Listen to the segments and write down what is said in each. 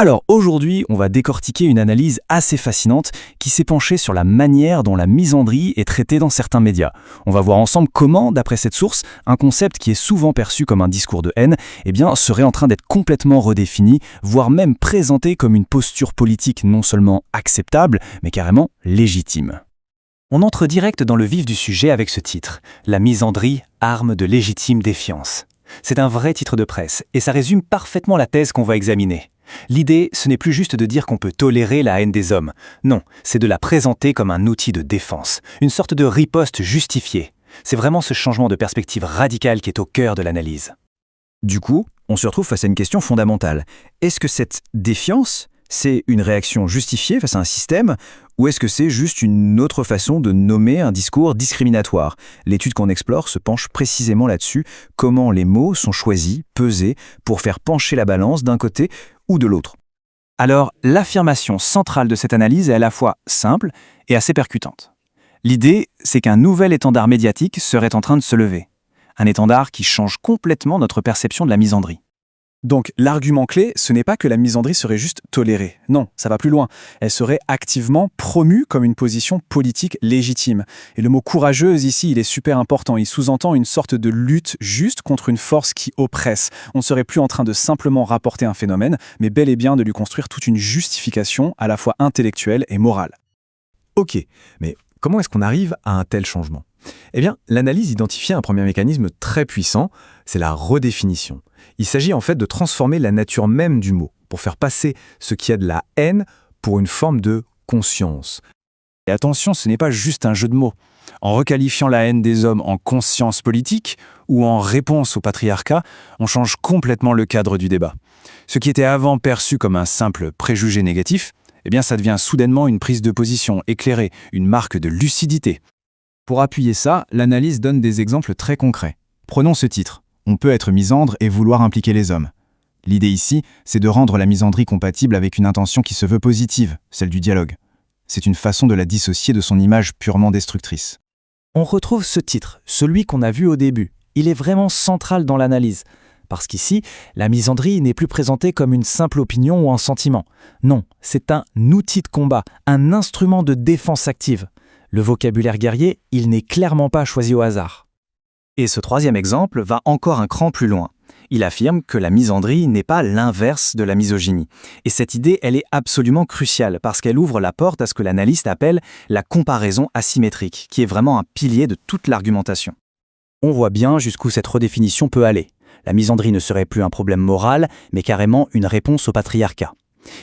Alors aujourd'hui, on va décortiquer une analyse assez fascinante qui s'est penchée sur la manière dont la misandrie est traitée dans certains médias. On va voir ensemble comment, d'après cette source, un concept qui est souvent perçu comme un discours de haine, serait en train d'être complètement redéfini, voire même présenté comme une posture politique non seulement acceptable, mais carrément légitime. On entre direct dans le vif du sujet avec ce titre, La misandrie, arme de légitime défiance. C'est un vrai titre de presse, et ça résume parfaitement la thèse qu'on va examiner. L'idée, ce n'est plus juste de dire qu'on peut tolérer la haine des hommes. Non, c'est de la présenter comme un outil de défense, une sorte de riposte justifiée. C'est vraiment ce changement de perspective radical qui est au cœur de l'analyse. Du coup, on se retrouve face à une question fondamentale. Est-ce que cette défiance, c'est une réaction justifiée face à un système, ou est-ce que c'est juste une autre façon de nommer un discours discriminatoire? L'étude qu'on explore se penche précisément là-dessus, comment les mots sont choisis, pesés, pour faire pencher la balance d'un côté ou de l'autre. Alors, l'affirmation centrale de cette analyse est à la fois simple et assez percutante. L'idée, c'est qu'un nouvel étendard médiatique serait en train de se lever. Un étendard qui change complètement notre perception de la misandrie. Donc l'argument clé, ce n'est pas que la misandrie serait juste tolérée. Non, ça va plus loin. Elle serait activement promue comme une position politique légitime. Et le mot courageuse ici, il est super important. Il sous-entend une sorte de lutte juste contre une force qui oppresse. On ne serait plus en train de simplement rapporter un phénomène, mais bel et bien de lui construire toute une justification à la fois intellectuelle et morale. Ok, mais comment est-ce qu'on arrive à un tel changement ? Eh bien, l'analyse identifie un premier mécanisme très puissant, c'est la redéfinition. Il s'agit en fait de transformer la nature même du mot, pour faire passer ce qui est de la haine pour une forme de conscience. Et attention, ce n'est pas juste un jeu de mots. En requalifiant la haine des hommes en conscience politique ou en réponse au patriarcat, on change complètement le cadre du débat. Ce qui était avant perçu comme un simple préjugé négatif, ça devient soudainement une prise de position éclairée, une marque de lucidité. Pour appuyer ça, l'analyse donne des exemples très concrets. Prenons ce titre. On peut être misandre et vouloir impliquer les hommes. L'idée ici, c'est de rendre la misandrie compatible avec une intention qui se veut positive, celle du dialogue. C'est une façon de la dissocier de son image purement destructrice. On retrouve ce titre, celui qu'on a vu au début. Il est vraiment central dans l'analyse. Parce qu'ici, la misandrie n'est plus présentée comme une simple opinion ou un sentiment. Non, c'est un outil de combat, un instrument de défense active. Le vocabulaire guerrier, il n'est clairement pas choisi au hasard. Et ce troisième exemple va encore un cran plus loin. Il affirme que la misandrie n'est pas l'inverse de la misogynie. Et cette idée, elle est absolument cruciale parce qu'elle ouvre la porte à ce que l'analyste appelle la comparaison asymétrique, qui est vraiment un pilier de toute l'argumentation. On voit bien jusqu'où cette redéfinition peut aller. La misandrie ne serait plus un problème moral, mais carrément une réponse au patriarcat.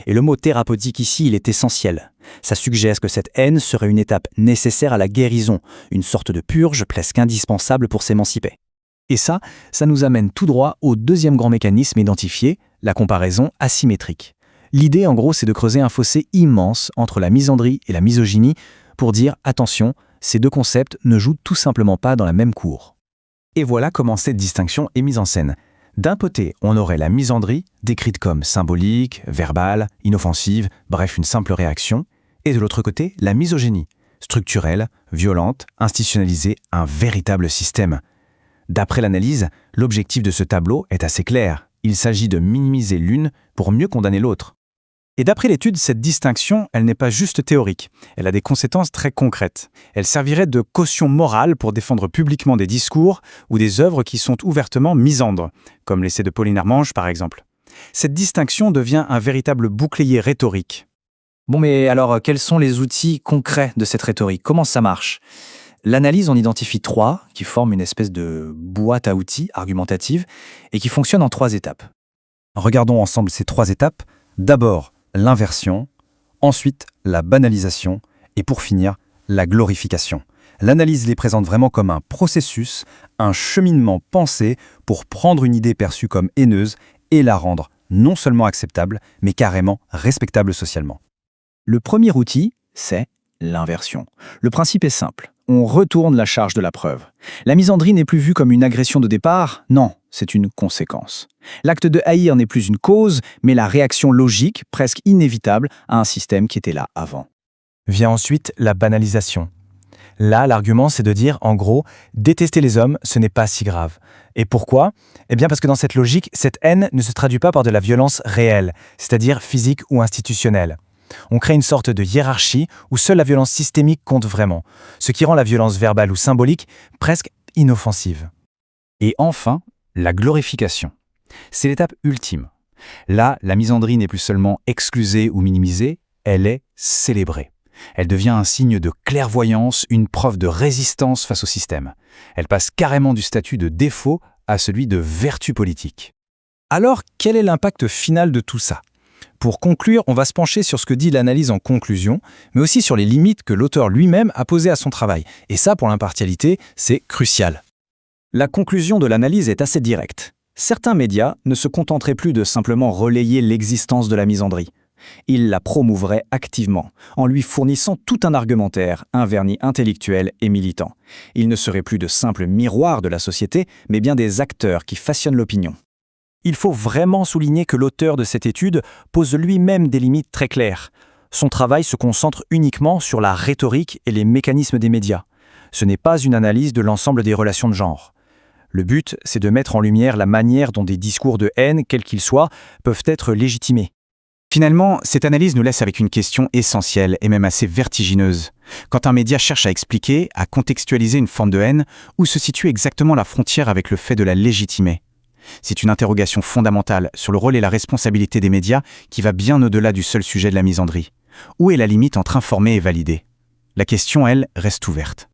Et le mot thérapeutique ici, il est essentiel. Ça suggère que cette haine serait une étape nécessaire à la guérison, une sorte de purge presque indispensable pour s'émanciper. Et ça nous amène tout droit au deuxième grand mécanisme identifié, la comparaison asymétrique. L'idée, en gros, c'est de creuser un fossé immense entre la misandrie et la misogynie pour dire, attention, ces deux concepts ne jouent tout simplement pas dans la même cour. Et voilà comment cette distinction est mise en scène. D'un côté, on aurait la misandrie, décrite comme symbolique, verbale, inoffensive, bref, une simple réaction, et de l'autre côté, la misogynie, structurelle, violente, institutionnalisée, un véritable système. D'après l'analyse, l'objectif de ce tableau est assez clair. Il s'agit de minimiser l'une pour mieux condamner l'autre. Et d'après l'étude, cette distinction, elle n'est pas juste théorique. Elle a des conséquences très concrètes. Elle servirait de caution morale pour défendre publiquement des discours ou des œuvres qui sont ouvertement misandres, comme l'essai de Pauline Armange par exemple. Cette distinction devient un véritable bouclier rhétorique. Bon, mais alors, quels sont les outils concrets de cette rhétorique? Comment ça marche? L'analyse en identifie 3, qui forment une espèce de boîte à outils argumentative et qui fonctionnent en 3 étapes. Regardons ensemble ces 3 étapes. D'abord, l'inversion, ensuite la banalisation et pour finir, la glorification. L'analyse les présente vraiment comme un processus, un cheminement pensé pour prendre une idée perçue comme haineuse et la rendre non seulement acceptable, mais carrément respectable socialement. Le premier outil, c'est l'inversion. Le principe est simple. On retourne la charge de la preuve. La misandrie n'est plus vue comme une agression de départ, non, c'est une conséquence. L'acte de haïr n'est plus une cause, mais la réaction logique, presque inévitable, à un système qui était là avant. Vient ensuite la banalisation. Là, l'argument, c'est de dire, en gros, détester les hommes, ce n'est pas si grave. Et pourquoi? Eh bien parce que dans cette logique, cette haine ne se traduit pas par de la violence réelle, c'est-à-dire physique ou institutionnelle. On crée une sorte de hiérarchie où seule la violence systémique compte vraiment, ce qui rend la violence verbale ou symbolique presque inoffensive. Et enfin, la glorification. C'est l'étape ultime. Là, la misandrie n'est plus seulement exclusée ou minimisée, elle est célébrée. Elle devient un signe de clairvoyance, une preuve de résistance face au système. Elle passe carrément du statut de défaut à celui de vertu politique. Alors, quel est l'impact final de tout ça? Pour conclure, on va se pencher sur ce que dit l'analyse en conclusion, mais aussi sur les limites que l'auteur lui-même a posées à son travail. Et ça, pour l'impartialité, c'est crucial. La conclusion de l'analyse est assez directe. Certains médias ne se contenteraient plus de simplement relayer l'existence de la misandrie. Ils la promouvraient activement, en lui fournissant tout un argumentaire, un vernis intellectuel et militant. Ils ne seraient plus de simples miroirs de la société, mais bien des acteurs qui façonnent l'opinion. Il faut vraiment souligner que l'auteur de cette étude pose lui-même des limites très claires. Son travail se concentre uniquement sur la rhétorique et les mécanismes des médias. Ce n'est pas une analyse de l'ensemble des relations de genre. Le but, c'est de mettre en lumière la manière dont des discours de haine, quels qu'ils soient, peuvent être légitimés. Finalement, cette analyse nous laisse avec une question essentielle et même assez vertigineuse. Quand un média cherche à expliquer, à contextualiser une forme de haine, où se situe exactement la frontière avec le fait de la légitimer? C'est une interrogation fondamentale sur le rôle et la responsabilité des médias qui va bien au-delà du seul sujet de la misandrie. Où est la limite entre informer et valider? La question, elle, reste ouverte.